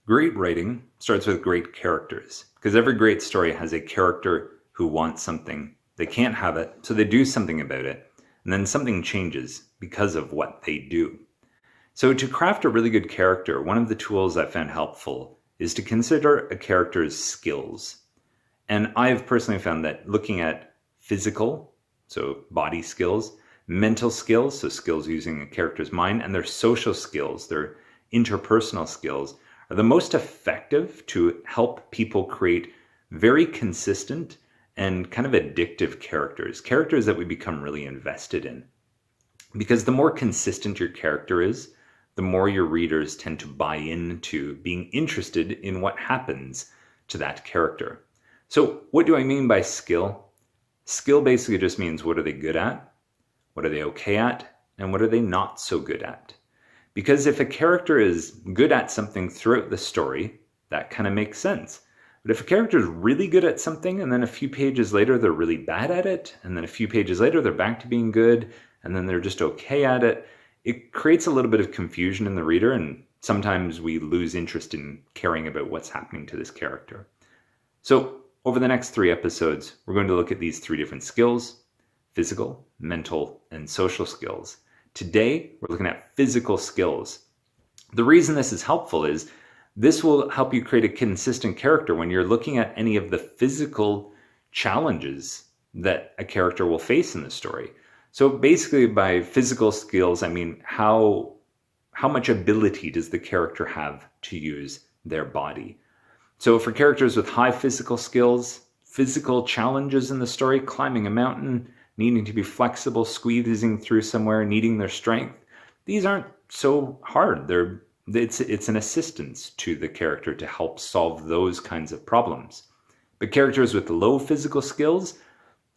Great writing starts with great characters because every great story has a character who wants something. They can't have it, so they do something about it. And then something changes because of what they do. So, to craft a really good character, one of the tools I found helpful is to consider a character's skills. And I have personally found that looking at physical, so body skills, mental skills, so skills using a character's mind, and their social skills, their interpersonal skills, are the most effective to help people create very consistent and kind of addictive characters that we become really invested in. Because the more consistent your character is, the more your readers tend to buy into being interested in what happens to that character. So, what do I mean by skill? Skill basically just means what are they good at, what are they okay at, and what are they not so good at. Because if a character is good at something throughout the story, that kind of makes sense. But if a character is really good at something and then a few pages later they're really bad at it, and then a few pages later they're back to being good, and then they're just okay at it, it creates a little bit of confusion in the reader, and sometimes we lose interest in caring about what's happening to this character. So over the next 3 episodes, we're going to look at these 3 different skills: physical, mental, and social skills. Today, we're looking at physical skills. The reason this is helpful is this will help you create a consistent character when you're looking at any of the physical challenges that a character will face in the story. So basically, by physical skills, I mean how much ability does the character have to use their body? So for characters with high physical skills, physical challenges in the story, climbing a mountain, needing to be flexible, squeezing through somewhere, needing their strength, these aren't so hard. It's an assistance to the character to help solve those kinds of problems. But characters with low physical skills,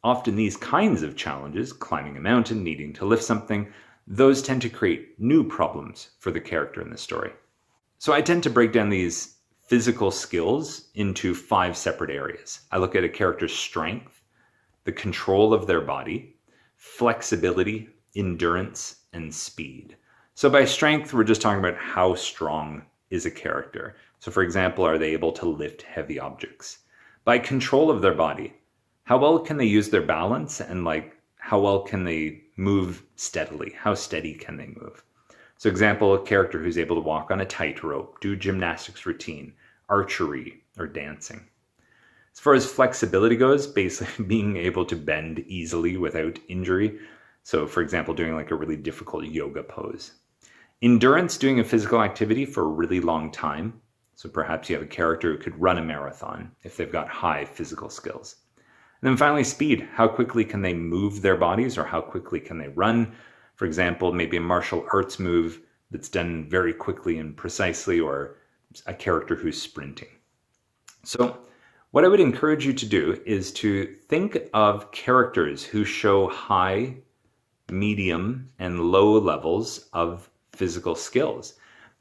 often these kinds of challenges, climbing a mountain, needing to lift something, those tend to create new problems for the character in the story. So I tend to break down these physical skills into 5 separate areas. I look at a character's strength, the control of their body, flexibility, endurance, and speed. So by strength, we're just talking about how strong is a character. So for example, are they able to lift heavy objects? By control of their body, how well can they use their balance, and how well can they move steadily? How steady can they move? So example, a character who's able to walk on a tightrope, do gymnastics routine, archery, or dancing. As far as flexibility goes, basically being able to bend easily without injury. So for example, doing a really difficult yoga pose. Endurance, doing a physical activity for a really long time. So perhaps you have a character who could run a marathon if they've got high physical skills. And then finally, speed. How quickly can they move their bodies, or how quickly can they run? For example, maybe a martial arts move that's done very quickly and precisely, or a character who's sprinting. So what I would encourage you to do is to think of characters who show high, medium, and low levels of physical skills.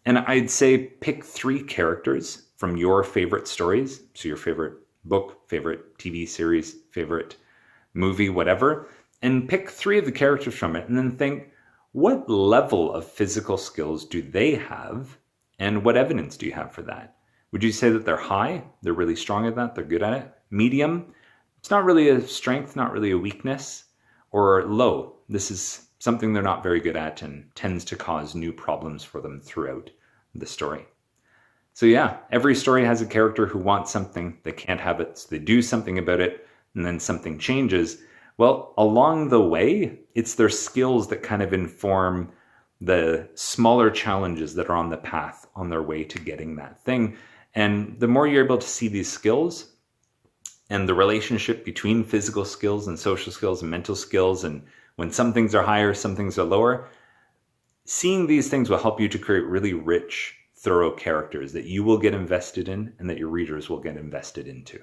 And I'd say pick 3 characters from your favorite stories, so your favorite book, favorite TV series, favorite movie, whatever, and pick 3 of the characters from it, and then think, what level of physical skills do they have, and what evidence do you have for that? Would you say that they're high, they're really strong at that, they're good at it? Medium, it's not really a strength, not really a weakness. Or low, this is something they're not very good at and tends to cause new problems for them throughout the story. So yeah, every story has a character who wants something, they can't have it, so they do something about it, and then something changes. Well, along the way, it's their skills that kind of inform the smaller challenges that are on the path on their way to getting that thing. And the more you're able to see these skills and the relationship between physical skills and social skills and mental skills, and when some things are higher, some things are lower, seeing these things will help you to create really rich, thorough characters that you will get invested in and that your readers will get invested into.